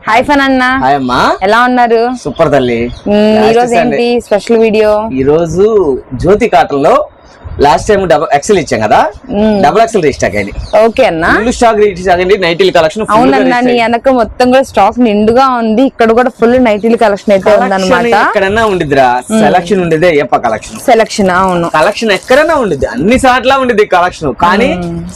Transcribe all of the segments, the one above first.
Hi fun అన్న. Hi అమ్మా, ఎలా ఉన్నారు? సూపర్ తల్లి. ఈ రోజు ఏంటి స్పెషల్ వీడియో? ఈ రోజు జ్యోతి కాటన్ లో లాస్ట్ టైం డబుల్ ఎక్సెల్ ఇచ్చాం కదా, డబుల్ ఎక్సెల్ రీస్టాక్ అయింది. ఓకే అన్న, ఫుల్ స్టాక్ రీస్టాక్ అయింది. నైటీల్ కలెక్షన్ అవునన్నా, నీ వెనక మొత్తం కూడా స్టాక్ నిండుగా ఉంది. ఇక్కడ కూడా ఫుల్ నైటీల్ కలెక్షన్ అయితే ఉందన్నమాట. ఎక్కడన్నా ఉండిద్దిరా, సెలక్షన్ ఉండేదే అయ్యప్ప కలెక్షన్. సెలక్షన్ అవును, కలెక్షన్ ఎక్కడన్నా ఉండిద్ది, అన్ని సార్లా ఉండిద్ది కలెక్షన్, కానీ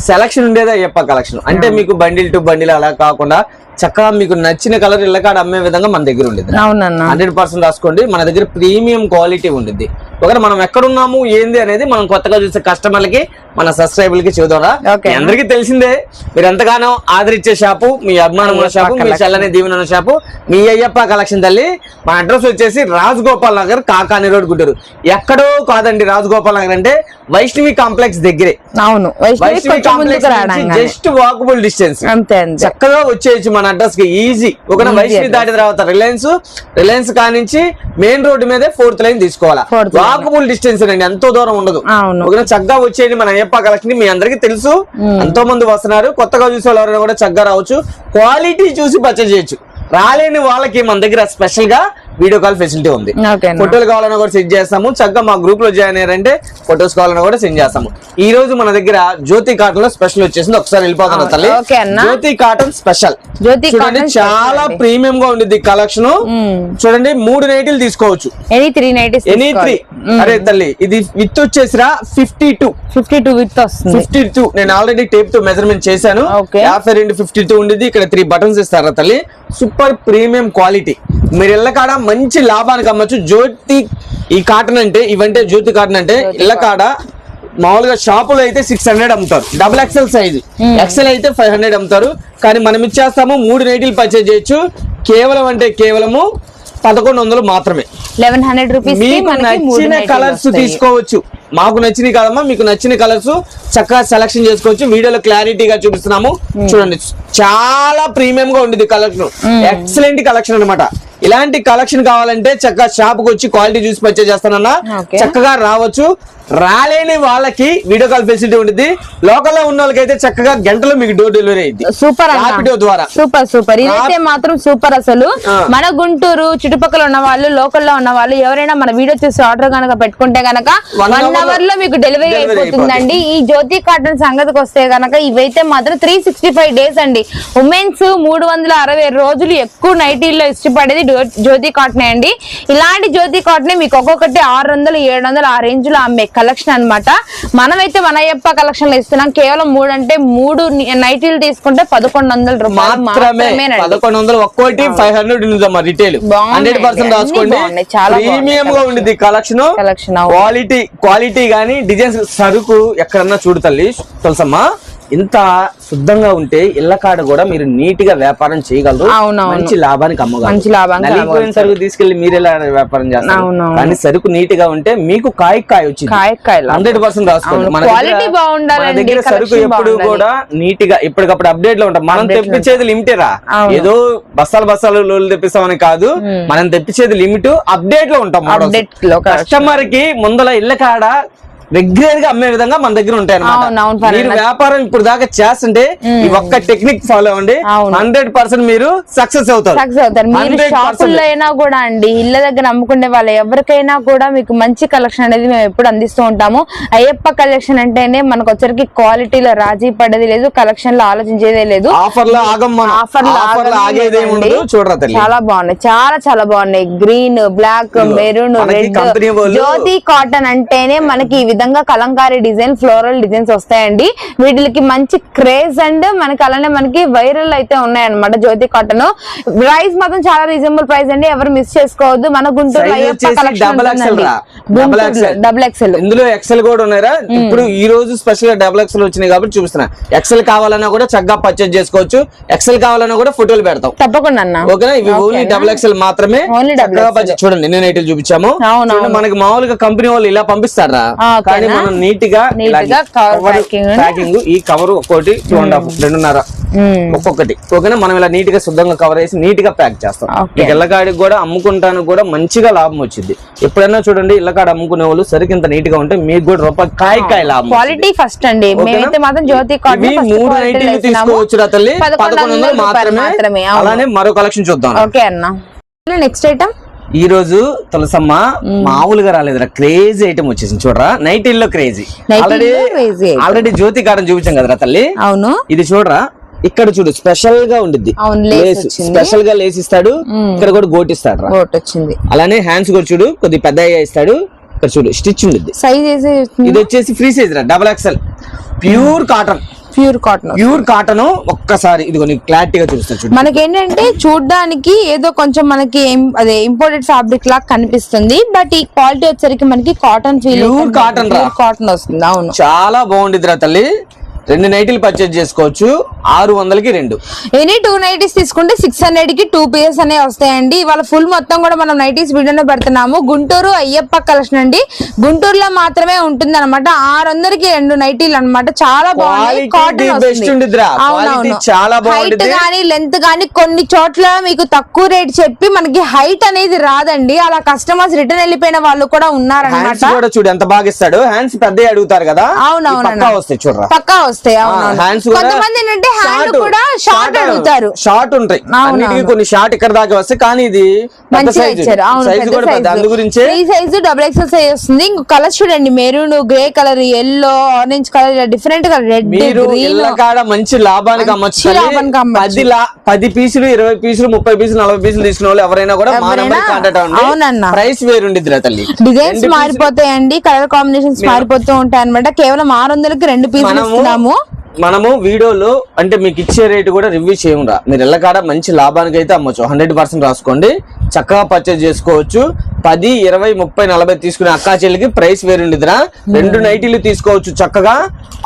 సెలక్షన్ ఉండేదే అయ్యప్ప కలెక్షన్. అంటే మీకు బండిల్ టు బండిల్ అలా కాకుండా చక్కగా మీకు నచ్చిన కలర్ ఇళ్ళకాడ అమ్మే విధంగా మన దగ్గర ఉండేది. 100% రాసుకోండి. మన దగ్గర ప్రీమియం క్వాలిటీ ఉండిద్ది. ఒకటి మనం ఎక్కడున్నాము ఏంది అనేది మనం కొత్తగా చూసే కస్టమర్లకి, మన సబ్స్క్రైబర్ కి చూద్దాంరా. అందరికీ తెలిసిందే, మీరు ఎంతగానో ఆదరించే షాపు, మీ అభిమానం ఉన్న షాపు, మీ చల్లని దీవెన ఉన్న షాపు మీ అయ్యప్ప కలెక్షన్ తల్లి. మన అడ్రస్ వచ్చేసి రాజగోపాల్ నగర్, కాకాని రోడ్, గుంటూరు. ఎక్కడో కాదండి, రాజగోపాల్ నగర్ అంటే వైష్ణవి కాంప్లెక్స్ దగ్గరే. అవును, Vaishnavi complex just walkable distance. చక్కగా వచ్చేయచ్చు మన అడ్రస్ కి, ఈజీ. ఒక వైష్ణవి దాటిన తర్వాత రిలయన్స్ కానించి మెయిన్ రోడ్డు మీదే 4th లైన్ తీసుకోవాలా. వాకబుల్ డిస్టెన్స్ అండి, ఎంతో దూరం ఉండదు. ఒక చక్కగా వచ్చేది మన అయ్యప్ప కలెక్షన్. మీ అందరికీ తెలుసు, ఎంతో మంది వస్తున్నారు. కొత్తగా చూసే వాళ్ళు కూడా చక్కగా రావచ్చు, క్వాలిటీ చూసి పర్చేజ్ చేయొచ్చు. రాలేని వాళ్ళకి మన దగ్గర స్పెషల్ గా వీడియో కాల్ ఫెసిలిటీ ఉంది. ఫోటోలు కావాలన్నా కూడా సెండ్ చేస్తాము. చక్కగా మా గ్రూప్ లో జాయిన్ అయ్యారంటే ఫోటోస్ కావాలన్నా కూడా సెండ్ చేస్తాము. ఈ రోజు మన దగ్గర జ్యోతి కాటన్ లో స్పెషల్ వచ్చేసింది. ఒకసారి వెళ్ళిపోతాను తల్లి. జ్యోతి కాటన్ స్పెషల్ చూడండి, చాలా ప్రీమియం గా ఉండిద్ది కలెక్షన్. చూడండి, 3 నైటీలు తీసుకోవచ్చు. ఎనీ 3. అరే తల్లి, ఇది విత్ వచ్చేసిరా 52 విత్ వస్తుంది. 52 నేను ఆల్రెడీ టేప్ తో మెజర్మెంట్ చేశాను. 52 52 ఉండిద్ది. ఇక్కడ 3 బటన్స్ ఇస్తారా తల్లి. Super premium quality. మీరు ఇళ్ళకాడ మంచి లాభానికి అమ్మచ్చు. జ్యోతి ఈ కాటన్ అంటే, ఇవంటే జ్యోతి కాటన్ అంటే ఇళ్ళకాడ మామూలుగా షాపులో అయితే 600 అమ్ముతారు. డబుల్ ఎక్సెల్ సైజు, ఎక్సెల్ అయితే 500 అమ్ముతారు. కానీ మనం ఇచ్చేస్తాము 3 నైటీలు పర్చేజ్ చేయొచ్చు. కేవలం అంటే కేవలము 1100 మాత్రమే. 1100 రూపీస్. మీకు నచ్చిన కలర్స్ తీసుకోవచ్చు. మాకు నచ్చినవి కాదమ్మా, మీకు నచ్చిన కలర్స్ చక్కగా సెలక్షన్ చేసుకోవచ్చు. వీడియోలో క్లారిటీగా చూపిస్తున్నాము. చూడండి, చాలా ప్రీమియం గా ఉండేది కలెక్షన్. ఎక్సలెంట్ కలెక్షన్ అన్నమాట. ఇలాంటి కలెక్షన్ కావాలంటే చక్కగా షాప్ కు వచ్చి క్వాలిటీ చూసి పర్చేజ్ చేస్తానన్నా చక్కగా రావచ్చు. రాలేని వాళ్ళకి వీడియో కాల్ ఫెసిలిటీ ఉంటుంది. లోకల్ లో ఉన్న వాళ్ళకి అయితే చక్కగా గంటలో మీకు డోర్ డెలివరీ అయింది. సూపర్ వీడియో ద్వారా. సూపర్ ఇదైతే మాత్రం సూపర్. అసలు మన గుంటూరు చుట్టుపక్కల ఉన్న వాళ్ళు, లోకల్ లో ఉన్న వాళ్ళు ఎవరైనా మన వీడియో చూసి ఆర్డర్ కనుక పెట్టుకుంటే గనక 1 అవర్ లో మీకు డెలివరీ అయిపోతుందండి. ఈ జ్యోతి కాటన్ సంగతికి వస్తే గనక ఇవైతే మాత్రం 365 డేస్ అండి. ఉమెన్స్ 360 రోజులు ఎక్కువ నైటీల్లో ఇష్టపడేది జ్యోతి కాటన్ అండి. ఇలాంటి జ్యోతి కాటన్ మీకు ఒక్కొక్కటి 600 700 ఆ రేంజ్ లో అమ్మే కలెక్షన్ అన్నమాట. మనమైతే మన అయ్యప్ప కలెక్షన్ లో ఇస్తున్నాం. కేవలం 3 అంటే 3 నైటీలు తీసుకుంటే 1100 రూపాయలు మాత్రమే. 1100 ఒక్కోటి 500 ఉందమ్మా రిటైల్. 100% రాసుకోండి. ప్రీమియం గా ఉండేది కలెక్షన్. క్వాలిటీ గానీ డిజైన్స్, సరుకు ఎక్కడన్నా చూడు తల్లి. తెలుసమ్మా, ఇంత శుద్ధంగా ఉంటే ఇళ్ల కాడ కూడా మీరు నీట్ గా వ్యాపారం చేయగలరు. మంచి లాభానికి అమ్మగలరు. సరుకు తీసుకెళ్లి మీరు ఎలా వ్యాపారం చేస్తారు? కానీ సరుకు నీట్ గా ఉంటే మీకు కాయ వచ్చింది. 100% రాసుకోండి. మన దగ్గర సరుకు ఎప్పుడు కూడా నీట్ గా ఎప్పటికప్పుడు అప్డేట్ లో ఉంటాం. మనం తెప్పించేది లిమిటేరా, ఏదో బస్తాలు లోలు తెప్పిస్తామని కాదు. మనం తెప్పించేది లిమిట్, అప్డేట్ లో ఉంటాం. కస్టమర్ కి ముందల ఇళ్ల కాడ రెగ్యులర్ గా అమ్మే విధంగా మన దగ్గర ఉంటాయి అన్నమాట. మీరు వ్యాపారం ఇప్పుడు దాకా చేస్తుంటే ఈ ఒక్క టెక్నిక్ ఫాలో అవ్వండి, 100% మీరు సక్సెస్ అవుతారు. మీరు షాపుల్లో అయినా కూడా అండి, ఇళ్ళ దగ్గర అమ్ముకునే వాళ్ళు ఎవరికైనా కూడా మీకు మంచి కలెక్షన్ అనేది మేము ఎప్పుడు అందిస్తూ ఉంటాము. అయ్యప్ప కలెక్షన్ అంటేనే మనకు వచ్చరికి క్వాలిటీలో రాజీ పడేది లేదు, కలెక్షన్ లో ఆలోచించేదే లేదు. చాలా బాగున్నాయి, చాలా బాగున్నాయి. Green, black, maroon, red. Jyothi cotton అంటేనే మనకి ఈ విధంగా కలంకారీ డిజైన్, ఫ్లోరల్ డిజైన్స్ వస్తాయండి. వీటికి మంచి క్రేజ్ అండ్ మనకి అలానే మనకి వైరల్ అయితే ఉన్నాయన్నమాట. జ్యోతి కాటన్ ప్రైస్ మాత్రం చాలా రీజనబుల్ ప్రైస్ అండి, ఎవరు మిస్ చేసుకోవద్దు. మన గుంటూరు డబుల్ ఎక్సెల్, ఇందులో ఎక్సెల్ కూడా ఉన్నారా. ఇప్పుడు ఈ రోజు స్పెషల్ గా డబుల్ ఎక్సెల్ వచ్చినాయి కాబట్టి చూపిస్తున్నా. ఎక్సెల్ కావాలన్నా కూడా చక్కగా పర్చేజ్ చేసుకోవచ్చు. ఎక్సెల్ కావాలన్నా కూడా ఫోటోలు పెడతాం తప్పకుండా అన్న. ఓకేనా? ఇవి ఓన్లీ డబుల్ ఎక్సెల్ మాత్రమే. చూడండి, నేను ఐటీలు చూపించాము. మనకి మామూలుగా కంపెనీ వాళ్ళు ఇలా పంపిస్తారా, కానీ మనం నీట్ గా ప్యాకింగ్ ఈ కవర్ ఒకటి 2.5 2.5 ఒక్కొక్కటి ఓకేనా. మనం ఇలా నీట్ గా శుద్ధంగా కవర్ చేసి నీట్ గా ప్యాక్ చేస్తాం. మీకు ఇళ్ళకాడికి కూడా అమ్ముకుంటానికి కూడా మంచిగా లాభం వచ్చింది. ఎప్పుడైనా చూడండి ఇళ్ళకాడ అమ్ముకునే వాళ్ళు సరికి ఇంత నీట్ గా ఉంటే మీకు కూడా రూపాయి కాయ లాభం. క్వాలిటీ ఫస్ట్ అండి. మేమైతే మాత్రం జ్యోతి కాటన్ 3 నైటీలు తీసుకోవచ్చు తల్లి, 1100 మాత్రమే. అలానే మరో కలెక్షన్ చూద్దాం. ఓకే అన్న. నెక్స్ట్ ఐటమ్ ఈ రోజు తులసమ్మ మామూలుగా రాలేదురా, క్రేజీ ఐటమ్ వచ్చేసింది చూడరా. నైటీల్లో క్రేజీ. ఆల్రెడీ జ్యోతి కాటన్ చూపించాం కదరా తల్లి. అవును, ఇది చూడరా. ఇక్కడ చూడు స్పెషల్ గా ఉండిద్ది, స్పెషల్ గా లేస్ ఇస్తాడు. ఇక్కడ కూడా గోట్ ఇస్తాడు రా. అలానే హ్యాండ్స్ కూడా చూడు కొద్ది పెద్దగా ఇస్తాడు. ఇక్కడ చూడు స్టిచ్ ఉండిద్ది. ఇది వచ్చేసి ఫ్రీ సైజ్ రా, XXL pure cotton. Pure cotton. ఒక్కసారి ఇది కొన్ని క్లారిటీగా చూస్తాను. మనకి ఏంటంటే చూడడానికి ఏదో కొంచెం మనకి అదే ఇంపోర్టెడ్ ఫ్యాబ్రిక్ లాగా కనిపిస్తుంది, బట్ ఈ క్వాలిటీ వచ్చేసరికి మనకి కాటన్ ఫీల్, ప్యూర్ కాటన్ వస్తుంది. అవును, చాలా బాగుండిద్ది రా తల్లి. 2 నైటీలు పర్చేజ్ చేసుకోవచ్చు 600కి 2. ఎనీ 2 నైటీస్ తీసుకుంటే 600కి 2 పీసెస్ అనేవి వస్తాయండి. ఇవాళ ఫుల్ మొత్తం కూడా మనం నైటీస్ వీడియోనే పెడుతున్నాము. గుంటూరు అయ్యప్ప కలెక్షన్ అండి, గుంటూరులో మాత్రమే ఉంటుంది అనమాట. 600కి 2 నైటీలు అనమాట. చాలా బాగుంది. కాటన్ హైట్ గానీ లెంత్ గానీ కొన్ని చోట్ల మీకు తక్కువ రేట్ చెప్పి మనకి హైట్ అనేది రాదండి. అలా కస్టమర్స్ రిటర్న్ వెళ్ళిపోయిన వాళ్ళు కూడా ఉన్నారనమాట. చూడు ఎంత బాగా ఇస్తాడు. హ్యాండ్స్ పెద్ద అడుగుతారు కదా. అవునవును, వస్తాయి చూడరా, పక్కా వస్తాయి. కొంతమంది ఏంటంటే హ్యాండ్ కూడా షార్ట్ అడుగుతారు. షార్ట్ ఉంటాయి కొన్ని, షార్ట్ ఇక్కడ దాకా వస్తాయి. కానీ ఇది మంచిగా ఇచ్చారు. సైజ్ XXL సైజ్ వస్తుంది. ఇంకో కలర్ చూడండి, maroon, grey colour, yellow, orange colour, different colour, red, green. మంచి లాభానికి అమ్మచ్చు. 10 పీసులు 20 పీసులు 30 పీసులు 40 పీసులు తీసుకునే వాళ్ళు ఎవరైనా కూడా మా నెంబర్ కాంటాక్ట్ అవ్వండి. అవునన్నా, ప్రైస్ వేరుండిద్ది రా తల్లి. డిజైన్స్ మారిపోతాయండి, కలర్ కాంబినేషన్స్ మారిపోతూ ఉంటాయి అనమాట. కేవలం 600కి 2 పీసులు ఇస్తున్నాము. మనము వీడియోలో అంటే మీకు ఇచ్చే రేటు కూడా రివ్యూ చేయమురా. మీరు ఎల్లకాడ మంచి లాభానికి అయితే అమ్మచ్చు. 100% రాసుకోండి, చక్కగా పర్చేజ్ చేసుకోవచ్చు. 10, 20, 30, 40 తీసుకునే అక్కా చెల్లికి ప్రైస్ వేరుండిదిరా. 2 నైటీలు తీసుకోవచ్చు చక్కగా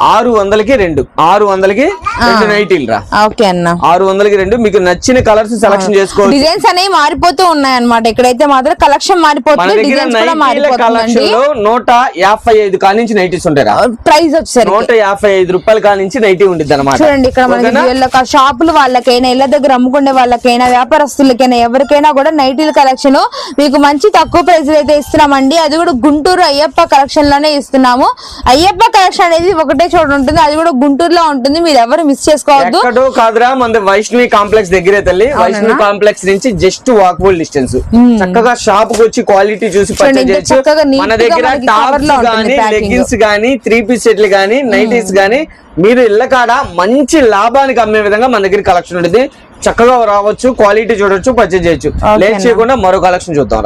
600కి 2. 600కి 2 నైటీలు రా. ఓకే అన్న, 600కి 2. మీకు నచ్చిన కలర్స్ సెలెక్షన్ చేసుకోవచ్చు. డిజైన్స్ అనేవి మారిపోతూ ఉన్నాయి అన్నమాట. ఇక్కడైతే మాత్రం కలెక్షన్ మారిపోతుంది. డిజైన్స్ కూడా మారిపోతుంది. 155 కానించి నైటీస్ ఉంటాయి. ప్రైస్ వచ్చేసరికి 155 రూపాయల కానించి నైటీ ఉండిద్ది అన్నమాట. చూడండి ఇక్కడ మనకి షాపులు వాళ్ళకైనా, ఇళ్ల దగ్గర అమ్ముకునే వాళ్ళకైనా, వ్యాపారస్తులకైనా, ఎవరికైనా కూడా నైటీల కలెక్షన్ మీకు మంచి తక్కువ ప్రైస్ అయితే ఇస్తున్నామండి. అది కూడా గుంటూరు అయ్యప్ప కలెక్షన్ లోనే ఇస్తున్నాము. అయ్యప్ప కలెక్షన్ అనేది ఒకటే చోట ఉంటుంది, అది కూడా గుంటూరులో ఉంటుంది. మీరు ఎవరు మిస్ చేసుకోవద్దు. ఎక్కడో కాదురా, మన వైష్ణవి కాంప్లెక్స్ దగ్గరే తల్లి. వైష్ణవి కాంప్లెక్స్ నుంచి జస్ట్ వాకబుల్ డిస్టెన్స్. చక్కగా షాప్ కి వచ్చి క్వాలిటీ చూసి పర్చేజ్ చేయొచ్చు. మన దగ్గర టాప్స్ గానీ, లెగ్గిన్స్ గానీ, 3 పీస్ సెట్లు గానీ, నైటీస్ గానీ మీరు ఇళ్ళకాడ మంచి లాభానికి అమ్మే విధంగా మన దగ్గర కలెక్షన్ ఉంటుంది. చక్కగా రావచ్చు, క్వాలిటీ చూడొచ్చు, పర్చేజ్ చేయొచ్చు. లేట్ చేయకుండా మరో కలెక్షన్ చూద్దాం.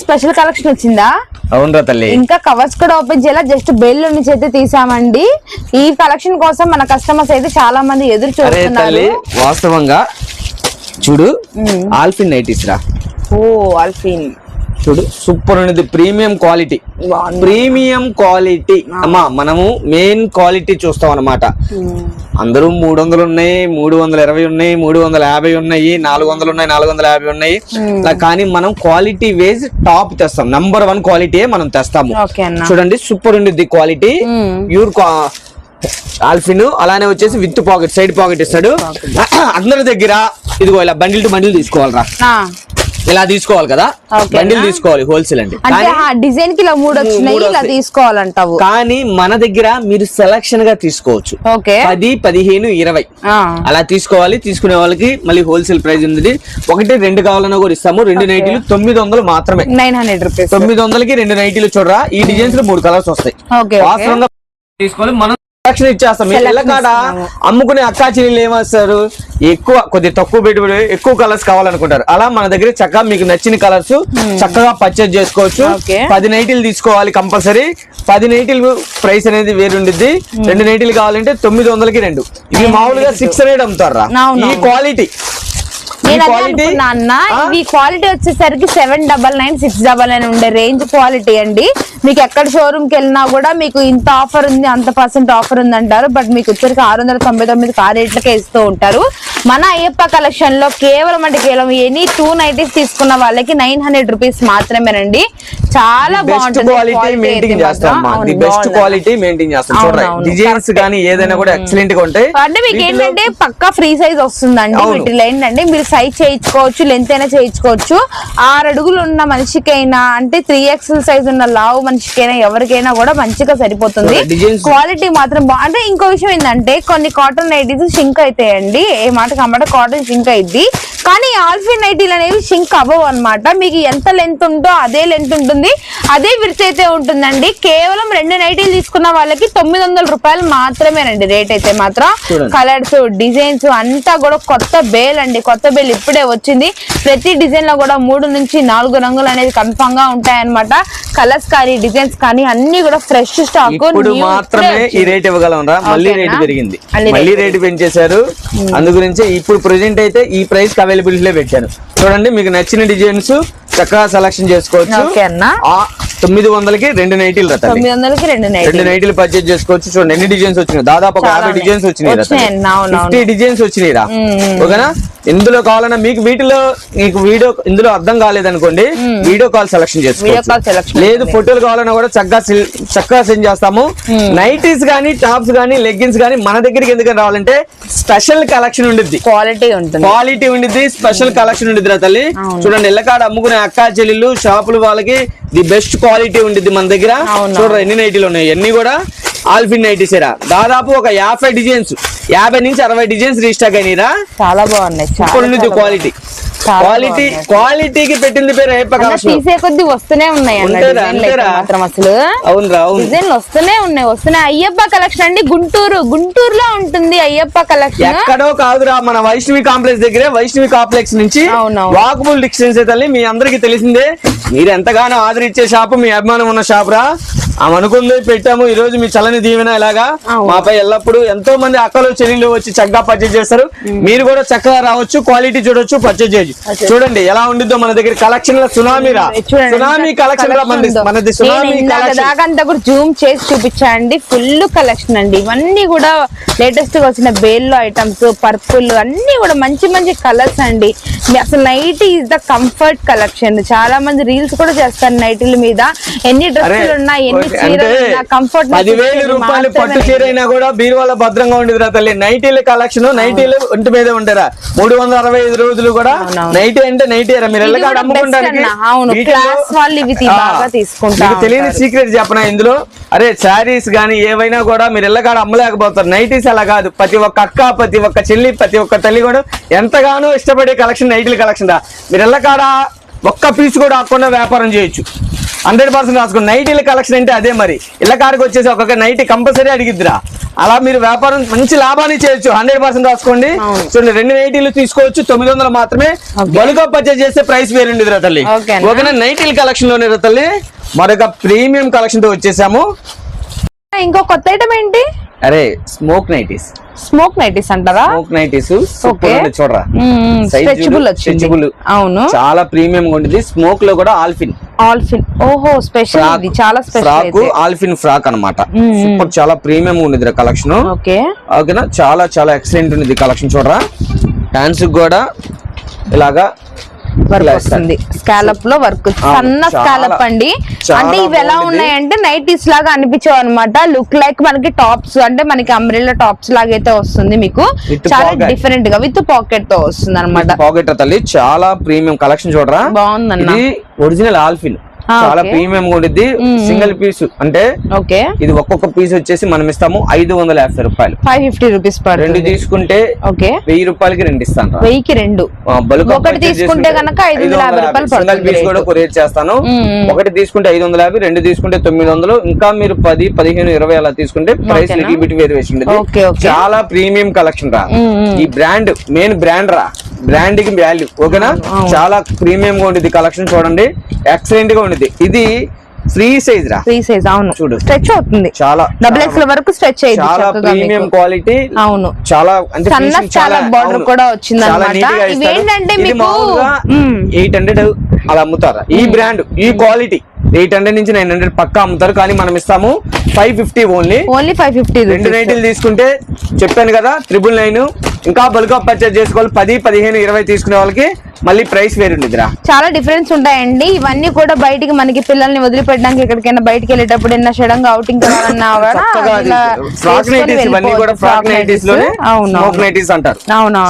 స్పెషల్ కలెక్షన్ వచ్చిందా? అవునరా తల్లి. ఇంకా కవర్స్ కూడా ఓపెన్ చేయాల, జస్ట్ బెల్ నుంచి అయితే తీసామండి. ఈ కలెక్షన్ కోసం మన కస్టమర్స్ అయితే చాలా మంది ఎదురు చూస్తున్నారు. వాస్తవంగా చూడు, ఆల్ఫిన్ నైటీస్ రా. ఓ ఆల్ఫిన్ చూడు, సూపర్ ఉన్నది. ప్రీమియం క్వాలిటీ, ప్రీమియం క్వాలిటీ అమ్మా. మనము మెయిన్ క్వాలిటీ చూస్తాం అన్నమాట. అందరూ 300 ఉన్నాయి, 320 ఉన్నాయి, 350 ఉన్నాయి, 400 ఉన్నాయి, 450 ఉన్నాయి. కానీ మనం క్వాలిటీ వేజ్ టాప్ తెస్తాం. నంబర్ 1 క్వాలిటీ మనం తెస్తాము. చూడండి సూపర్ ఉండిద్ది క్వాలిటీ. ప్యూర్ ఆల్ఫిన్. అలానే వచ్చేసి విత్ పాకెట్, సైడ్ పాకెట్ ఇస్తాడు. అందరి దగ్గర ఇదిగో ఇలా బండిల్ టు బండిల్ తీసుకోవాలరా. ఇలా తీసుకోవాలి కదా, బండిల్ తీసుకోవాలి హోల్సేల్ అండి. డిజైన్ కి 3 వచ్చినాయి, ఇలా తీసుకోవాలంటావు. కానీ మన దగ్గర మీరు సెలక్షన్ గా తీసుకోవచ్చు. 10, 15, 20 అలా తీసుకోవాలి. తీసుకునే వాళ్ళకి మళ్ళీ హోల్సేల్ ప్రైస్ ఉంది. 1, 2 కావాలన్నా కూడా ఇస్తాము. 2 నైటీలు 900 మాత్రమే, 900 రూపీస్. 900కి 2 నైటీలు. చూడరా, ఈ డిజైన్స్ లో 3 కలర్స్ వస్తాయి. వాస్తవంగా తీసుకోవాలి. మనం సెలక్షన్ ఇచ్చేస్తాం. మీరు ఎల్లకాడ అమ్ముకునే అక్కా చెల్లెలు ఏమేస్తారు, ఎక్కువ కొద్దిగా తక్కువ పెట్టుబడి, ఎక్కువ కలర్స్ కావాలనుకుంటారు. అలా మన దగ్గర చక్కగా మీకు నచ్చిన కలర్స్ చక్కగా పర్చేజ్ చేసుకోవచ్చు. 10 నైటీలు తీసుకోవాలి కంపల్సరీ. 10 నైటీలు ప్రైస్ అనేది వేరుండిద్ది. 2 నైటీలు కావాలంటే 900కి 2. ఇది మామూలుగా 600 అమ్ముతారా. ఈ క్వాలిటీ ఈ క్వాలిటీ వచ్చేసరికి 799, 699 ఉండే రేంజ్ క్వాలిటీ అండి. మీకు ఎక్కడ షోరూమ్ కి వెళ్ళినా కూడా మీకు ఇంత ఆఫర్ ఉంది, అంత % ఆఫర్ ఉంది అంటారు. బట్ మీకు వచ్చరికి 699 ఆ రేట్లకే ఇస్తూ ఉంటారు. మన అయ్యప్ప కలెక్షన్ లో కేవలం ఎనీ 2 నైటీస్ తీసుకున్న వాళ్ళకి 900 రూపీస్ మాత్రమేనండి. చాలా బెస్ట్ బాగుంటుంది క్వాలిటీ మెయింటైన్ చేస్తాం. ది బెస్ట్ క్వాలిటీ మెయింటైన్ చేస్తాం. చూడండి డిజైన్స్ కానీ ఏదైనా కూడా ఎక్సలెంట్ గా ఉంటాయి. అంటే మీకు ఏంటంటే పక్కా ఫ్రీ సైజ్ వస్తుందండి. వీటిలో ఏంటంటే మీరు సైజ్ చేయించుకోవచ్చు, లెంత్ అయినా చేయించుకోవచ్చు. 6 అడుగులు ఉన్న మనిషికైనా అంటే 3XL సైజ్ ఉన్న లావు మనిషికైనా ఎవరికైనా కూడా మంచిగా సరిపోతుంది. క్వాలిటీ మాత్రం అంటే ఇంకో విషయం ఏంటంటే కొన్ని కాటన్ నైటీస్ షింక్ అవుతాయండి. ఏ మాట కమాట కాటన్ షింక్ అయింది, కానీ ఆల్ఫిన్ నైటీలు అనేవి షింక్ అవ్వవు అనమాట. మీకు ఎంత లెంత్ ఉందో అదే లెంత్ ఉంటుంది, అదే విడ్త్ అయితే ఉంటుందండి. కేవలం 2 నైటీలు తీసుకున్న వాళ్ళకి 900 రూపాయలు మాత్రమేనండి రేట్ అయితే మాత్రం. కలర్స్, డిజైన్స్ అంతా కూడా కొత్త బేల్ అండి. కొత్త బేల్ ఇప్పుడే వచ్చింది. ప్రతి డిజైన్ లో కూడా 3 నుంచి 4 రంగులు అనేది కన్ఫర్మ్ గా ఉంటాయన్నమాట. కలర్స్ కానీ డిజైన్స్ కానీ అన్ని కూడా ఫ్రెష్ స్టాక్. మాత్రమే ఈ రేట్ ఇవ్వగలం రా. మళ్ళీ రేట్ పెరిగింది, మళ్ళీ రేట్ పెంచేశారు. అందు గురించి ఇప్పుడు ప్రెసెంట్ అయితే ఈ ప్రైస్ కి అవైలబిలిటీ పెట్టాను. చూడండి మీకు నచ్చిన డిజైన్స్ చక్కగా సెలక్షన్ చేసుకోవచ్చు. 900కి 2 నైటీలు రా. 900కి 2 నైటీలు పర్చేజ్ చేసుకోవచ్చు. చూడండి ఎన్ని డిజైన్స్ వచ్చినాయి, దాదాపు 50 డిజైన్స్ వచ్చినాయి, 50 డిజైన్స్ వచ్చినాయి రా. ఓకేనా, ఇందులో కావాలన్నా మీకు వీటిలో మీకు వీడియో ఇందులో అర్థం కాలేదనుకోండి, వీడియో కాల్ సెలక్షన్ చేసుకోవచ్చు. లేదు ఫోటోలు కావాలన్నా కూడా చక్కగా సెండ్ చేస్తాము. నైటీస్ గానీ, టాప్స్ గానీ, లెగ్గిన్స్ గానీ మన దగ్గరికి ఎందుకని రావాలంటే స్పెషల్ కలెక్షన్ ఉండిద్ది, క్వాలిటీ ఉండిద్ది, స్పెషల్ కలెక్షన్ ఉండిద్ది రా తల్లి. చూడండి ఇళ్ళకాడ అమ్ముకునే అక్కా చెల్లెళ్ళు షాపులు వాళ్ళకి ది బెస్ట్ క్వాలిటీ ఉండిద్ది మన దగ్గర. చూడండి ఎన్ని నైటీలు ఉన్నాయి, అన్ని కూడా ఆల్ఫిన్ నైటీస్ రా. దాదాపు ఒక 50 డిజైన్స్, 50 నుంచి 60 డిజైన్స్ రీస్టాక్ అయినా. చాలా బాగున్నాయి. క్వాలిటీకి పెట్టింది పేరు అయ్యప్ప కలెక్షన్. తీసే కొద్ది వస్తూనే ఉన్నాయి అసలు. అవునరా, డిజైన్లు వస్తూనే ఉన్నాయి. అయ్యప్ప కలెక్షన్ అండి, గుంటూరులో ఉంటుంది అయ్యప్ప కలెక్షన్. ఎక్కడో కాదురా, మన వైష్ణవి కాంప్లెక్స్ దగ్గరే. వైష్ణవి కాంప్లెక్స్ నుంచి వాకబుల్ డిస్టెన్స్ తల్లి. మీ అందరికి తెలిసిందే, మీరు ఎంతగానో ఆదరించే షాపు, మీ అభిమానం ఉన్న షాప్ రా. అనుకుంది పెట్టాము ఈ రోజు మీ చల్లని దీవెన ఇలాగా మాపై ఎల్లప్పుడు. ఎంతో మంది అక్కలు చెల్లెళ్ళు వచ్చి చక్కగా పర్చేజ్ చేస్తారు. మీరు కూడా చక్కగా రావచ్చు, క్వాలిటీ చూడొచ్చు, పర్చేజ్ చేయొచ్చు. చూడండి ఎలా ఉండిద్దో మన దగ్గర కలెక్షన్. సునామీ కలెక్షన్ మనది. సునామీ కలెక్షన్ జూమ్ చేసి చూపించండి. ఫుల్ కలెక్షన్ అండి. ఇవన్నీ కూడా లేటెస్ట్ గా వచ్చిన బేల్లో ఐటమ్స్, పర్పుల్ అన్ని కూడా మంచి మంచి కలర్స్ అండి. అసలు nighty is the comfort collection. చాలా మంది రీల్స్ కూడా చేస్తారు నైటీల మీద. ఎన్ని డ్రెస్సులు ఉన్నా, ఎన్ని కంఫర్ట్. 10,000 రూపాయలు పట్టు చీర అయినా కూడా బీరువాల భద్రంగా ఉండేది రా తల్లి. నైటీల కలెక్షన్, నైటీలు ఒంటి మీదే ఉంటారా. 365 రోజులు కూడా నైటీ అంటే నైటీ రా. మీరు ఎల్లకాడ అమ్ముకుంటానికి తెలియని సీక్రెట్ చెప్పనా ఇందులో. అరే శారీస్ గానీ ఏవైనా కూడా మీరు ఎల్లకాడ అమ్మలేకపోతారు. నైటీస్ అలా కాదు. ప్రతి ఒక్క అక్క, ప్రతి ఒక్క చెల్లి, ప్రతి ఒక్క తల్లి కూడా ఎంతగానో ఇష్టపడే కలెక్షన్ నైటీల కలెక్షన్ రా. మీరు ఎల్లకాడ ఒక్క పీస్ కూడా ఆకుండా వ్యాపారం చేయొచ్చు. 100% రాసుకోండి. నైటీల కలెక్షన్ అంటే అదే. మరి ఇళ్ళకాడికి వచ్చేసి ఒక్కొక్క నైటీ కంపల్సరీ అడిగిద్దిరా. అలా మీరు వ్యాపారం మంచి లాభాన్ని చేయొచ్చు. 100% రాసుకోండి. చూడండి 2 నైటీలు తీసుకోవచ్చు, 900 మాత్రమే. బల్క్గా పర్చేజ్ చేస్తే ప్రైస్ వేరుండేది రా తల్లి. ఓకేనా, నైటీల కలెక్షన్ లోనే రా తల్లి మరొక ప్రీమియం కలెక్షన్ తో వచ్చేసాము. ఇంకో కొత్త ఐటమ్ ఏంటి? అరే స్మోక్ నైటీస్. స్మోక్ నైటీస్ అంటారా? స్మోక్ నైటీస్ చూడరా, స్ట్రెచబుల్. అవును, చాలా ప్రీమియం గా ఉంటుంది. స్మోక్ లో కూడా ఆల్ఫిన్. ఓహో స్పెషల్, ఇది చాలా స్పెషల్. ఆల్ఫిన్ ఫ్రాక్ అన్నమాట. సూపర్, చాలా ప్రీమియం ఉండేది కలెక్షన్. ఓకేనా, చాలా చాలా ఎక్సలెంట్ ఉంది కలెక్షన్. చూడరా హ్యాండ్స్ కూడా ఇలాగా స్కాలప్ లో వర్క్, సన్న స్కాలప్ అండి. అంటే ఇవి ఎలా ఉన్నాయంటే నైటీస్ లాగా అనిపించావు అనమాట. లుక్ లైక్ మనకి టాప్స్, అంటే మనకి అంబ్రెల్లా టాప్స్ లాగా అయితే వస్తుంది. మీకు చాలా డిఫరెంట్ గా విత్ పాకెట్ తో వస్తుంది అనమాట. పాకెట్ తల్లి చాలా ప్రీమియం కలెక్షన్. చూడరా బాగుందన్న. ఒరిజినల్ ఆల్ఫిన్ చాలా ప్రీమియం గా ఉంటుంది. సింగిల్ పీస్ అంటే ఇది ఒక్కొక్క పీస్ వచ్చేసి మనం ఇస్తాము 550 రూపాయలు, 550 రూపీస్. 2 తీసుకుంటే 1000 రూపాయలకి 2 ఇస్తాను. 1000కి 2. ఒకటి తీసుకుంటే కనుక 550 రూపాయలు. సింగిల్ పీస్ కూడా కొరియర్ చేస్తాను. ఒకటి తీసుకుంటే 550, 2 తీసుకుంటే 900. ఇంకా మీరు 10, 15, 20 అలా తీసుకుంటే ప్రైస్ లిటిల్ బిట్ వేరియేషన్ ఉంటుంది. చాలా ప్రీమియం కలెక్షన్ రా. ఈ బ్రాండ్ మెయిన్ బ్రాండ్ రా. బ్రాండ్ కి వాల్యూ. ఓకేనా, చాలా ప్రీమియం గా ఉంటుంది కలెక్షన్. చూడండి ఎక్సలెంట్ గా ఉంటుంది. ఇది ఫ్రీ సైజ్ రా. ఫ్రీ సైజ్, అవును. చూడు స్ట్రెచ్ అవుతుంది. చాలా XXL వరకు స్ట్రెచ్ అయ్యింది. చాలా ప్రీమియం క్వాలిటీ. అవును, చాలా అంటే చాలా బార్డర్ కూడా వచ్చింది అన్నమాట. ఇవి ఏంటంటే మీకు 800 అలా అమ్ముతారా. ఈ బ్రాండ్, ఈ క్వాలిటీ 800 నుంచి 900 పక్కా అమ్ముతారు. కానీ మనం ఇస్తాము 550 ఓన్లీ 550. 2 నైటీలు తీసుకుంటే చెప్పాను కదా 999. ఇంకా బల్క్ పర్చేజ్ చేసుకోవాలి 10, 15, 20 తీసుకునే వాళ్ళకి మళ్ళీ ప్రైస్ వేరుండిదిరా. చాలా డిఫరెన్స్ ఉంటాయండి. ఇవన్నీ కూడా బయటికి మనకి పిల్లల్ని వదిలిపెట్టడానికి ఎక్కడికైనా బయటికి వెళ్ళేటప్పుడు ఏదైనా సడన్ గా అవుటింగ్ కావాలన్నా ఫ్రాక్ నైటీస్ ఇవన్నీ కూడా ఫ్రాక్ నైటీస్ లోనే స్మోక్ నైటీస్ అంటారు.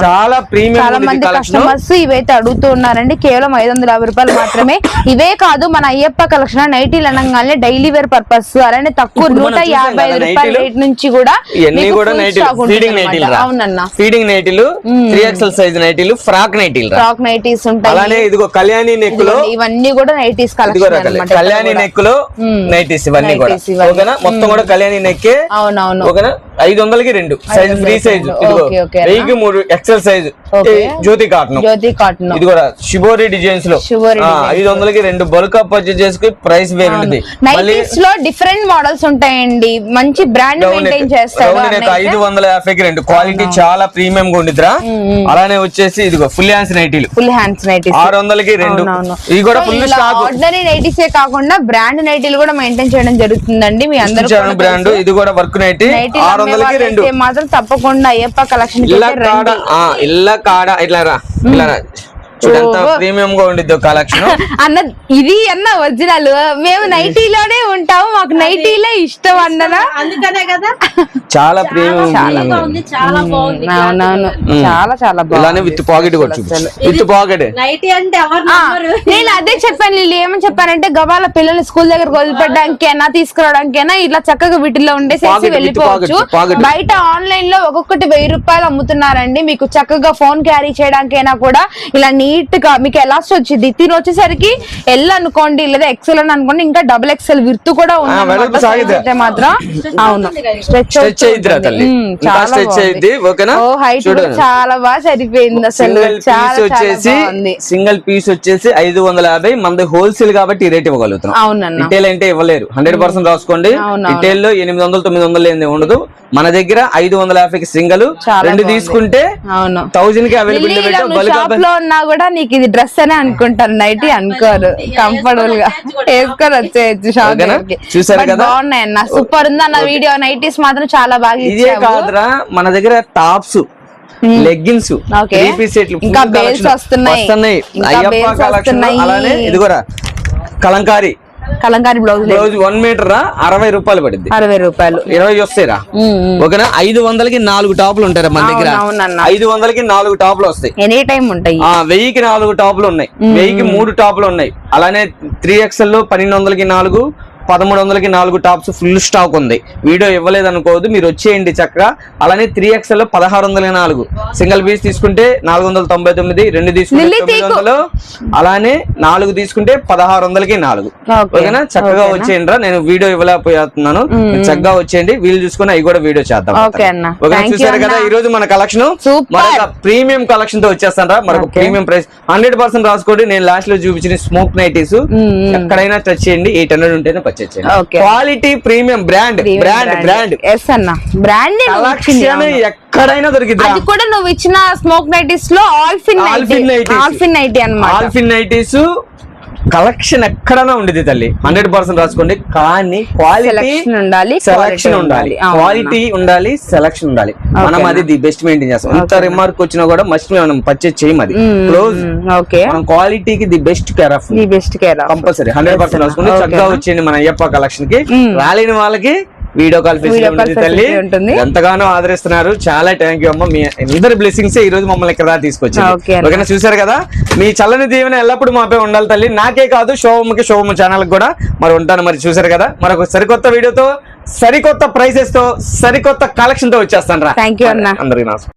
చాలా ప్రీమియం. చాలా మంది కస్టమర్స్ ఇవైతే అడుగుతూ ఉన్నారండి. కేవలం 550 రూపాయలు మాత్రమే. ఇవే కాదు, మన అయ్యప్ప కలెక్షన్ నైటీలు అనగానే డైలీ వేర్ పర్పస్ అలానే తక్కువ 155 రూపాయల రేట్ నుంచి కూడా ఫీడింగ్ నైటీలు 3XL సైజ్ నైటీలు ఫ్రాక్ నైటీలు ఫ్రాక్ నైటీస్ ఉంటాయి. అలానే ఇదిగో కళ్యాణి నెక్ లో ఇవన్నీ కూడా నైటీస్ కలెక్షన్. కళ్యాణి నెక్ లో నైటీస్ ఇవన్నీ కూడా ఓకేనా. మొత్తం కూడా కళ్యాణి నెక్. అవునవును. ఓకేనా. 500కి 2 సైజ్ ఫ్రీ సైజ్. ఇదిగో 1000కి 3 XL సైజ్ జ్యోతి కాటన్. ఇది కూడా షిబోరి డిజైన్స్ లో 500కి 2 బల్క్ అప్ పర్చేజ్ చేసుకుని ప్రైస్ వేరుంది. నైటీస్ లో డిఫరెంట్ మోడల్స్ ఉంటాయండి. మంచి బ్రాండ్ మెయింటైన్ చేస్తారు. 550కి 2 క్వాలిటీ చాలా ప్రీమియం గా ఉండిద్దిరా. అలానే వచ్చేసి ఇదిగో ఫుల్ హ్యాండ్స్ నైటీలు 600కి 2. ఇది కూడా ఫుల్ స్టాక్. ఆర్డినరీ నైటీసే కాకుండా బ్రాండ్ నైటీలు కూడా మెయింటైన్ చేయడం జరుగుతుందండి. మీ అందరూ బ్రాండ్. ఇది కూడా వర్క్ నైటీ 600కి 2 మాత్రం తప్పకుండా అయ్యప్ప కలెక్షన్ ఇట్లా కాడ ఇట్లా రా చూడంత ప్రీమియం గా ఉండిద్ది కలెక్షన్. అన్న ఇది అన్న ఒరిజినల్. మేము నైటీలోనే ఉంటాము, మాకు నైటీలే ఇష్టం అన్నదా. అందుకనే కదా చాలా ప్రీమియం. అవునవును. చాలా బాగుంది. ఇలానే విత్ పాకెట్ కూడా విత్ పాకెట్ నైటీ అంటే నేను అదే చెప్పాను. వీళ్ళు ఏమని చెప్పానంటే గబాల పిల్లల్ని స్కూల్ దగ్గర వదిలిపెట్టడానికైనా తీసుకురావడానికైనా ఇట్లా చక్కగా వీటిలో ఉండేసేసి వెళ్ళిపోవచ్చు. బయట ఆన్లైన్ లో ఒక్కొక్కటి 1000 రూపాయలు అమ్ముతున్నారండి. మీకు చక్కగా ఫోన్ క్యారీ చేయడానికైనా కూడా ఇలా నీట్ గా మీకు ఎలాస్ట్ వచ్చింది. తిని వచ్చేసరికి ఎల్ అనుకోండి లేదా ఎక్సెల్ అని అనుకోండి, ఇంకా XXL విర్తు కూడా ఉంది మాత్రం. అవును చాలా బాగా సరిపోయింది అసలు. సింగిల్ పీస్ వచ్చేసి 550. మనది హోల్సేల్ కాబట్టి రేట్ ఇవ్వగలుగుతాం. అవునన్నా. రిటైల్ అంటే ఇవ్వలేరు. 100% రాసుకోండి. రిటైల్ లో 800 900 ఏంది ఉండదు. మన దగ్గర 550కి సింగిల్. 2 తీసుకుంటే 1000 కి అవైలబిలిటీ. లో ఉన్నా కూడా నీకు ఇది డ్రెస్ అనే అనుకుంటారు, నైటీ అనుకోరు. కంఫర్టబుల్ గా వేసుకొని వచ్చేయచ్చు షాప్. చూసారు కదా బాగున్నాయన్న, సూపర్ ఉంది అన్న. వీడియో నైటీస్ మాత్రం చాలా బాగా. ఇదే కాదురా, మన దగ్గర టాప్స్ లెగ్గిన్స్ ఇంకా బేల్స్ వస్తున్నాయి. అలానే ఇది కూడా కలంకారీ బ్లౌజ్ 1 మీటర్ 60 రూపాయలు పడింది. 60 రూపాయలు 20 వస్తాయిరా. ఓకేనా. 500కి 4 టాపులు ఉంటాయి మన దగ్గర. 500కి 4 టాపులు వస్తాయి. ఎనీ టైం ఉంటాయి. 1000కి 4 టాపులు ఉన్నాయి. 1000కి 3 టాపులు ఉన్నాయి. అలానే 3XL 1200కి 4 1300కి 4 టాప్స్ ఫుల్ స్టాక్ ఉంది. వీడియో ఇవ్వలేదు అనుకోవద్దు, మీరు వచ్చేయండి చక్కగా. అలానే 3XL 1604 సింగిల్ పీస్ తీసుకుంటే 499, 2 తీసుకుంటే 900, అలానే 4 తీసుకుంటే 1600కి 4. ఓకేనా. చక్కగా వచ్చేయండి రా. నేను వీడియో ఇవ్వలేకపోతున్నాను, చక్కగా వచ్చేయండి. వీళ్ళు చూసుకుని అవి కూడా వీడియో చేద్దాం. ఓకేనా. చూసారు కదా ఈ రోజు మన కలెక్షన్ మరొక ప్రీమియం కలెక్షన్ తో వచ్చేస్తాను రా. మరొక ప్రీమియం ప్రైస్ 100% రాసుకోండి. నేను లాస్ట్ లో చూపించిన స్మోక్ నైటీస్ ఎక్కడైనా టచ్ చేయండి. 800 ఉంటేనే క్వాలిటీ ప్రీమియం బ్రాండ్ ఎక్కడైనా దొరికింది. అది కూడా నువ్వు ఇచ్చిన స్మోక్ నైటీస్ లో ఆల్ఫిన్ నైటీ అన్నమాట. ఆల్ఫిన్ నైటీస్ కలెక్షన్ ఎక్కడైనా ఉండేది తల్లి. 100% రాసుకోండి. కానీ క్వాలిటీ ఉండాలి, సెలక్షన్ ఉండాలి. క్వాలిటీ ఉండాలి, సెలక్షన్ ఉండాలి. మనం అది ది బెస్ట్ మెయింటైన్ చేస్తాం. ఎంత రిమార్క్ వచ్చినా కూడా మస్ట్ మనం పర్చేజ్ చేయం. అది క్లోజ్. మనం క్వాలిటీకి the best care of compulsory 100% రాసుకోండి. చక్కగా వచ్చేయండి మన అయ్యప్ప కలెక్షన్ కి. రాలేని వాళ్ళకి వీడియో కాల్ ఫెసిలిటీ తల్లి ఎంతగానో ఆదరిస్తున్నారు. చాలా థ్యాంక్ యూ అమ్మ. మీ అందరి బ్లెస్సింగ్స్ ఈ రోజు మమ్మల్ని ఇక్కడ తీసుకొచ్చారు. ఓకేనా. చూసారు కదా, మీ చల్లని దీవెన ఎల్లప్పుడు మాపై ఉండాలి తల్లి. నాకే కాదు శోభమ్మ ఛానల్ కూడా మరి ఉంటాను. మరి చూసారు కదా, మరొక సరికొత్త వీడియోతో, సరికొత్త ప్రైసెస్ తో, సరికొత్త కలెక్షన్ తో వచ్చేస్తాను రా. థ్యాంక్ యూ అన్న. అందరికీ నమస్కారం.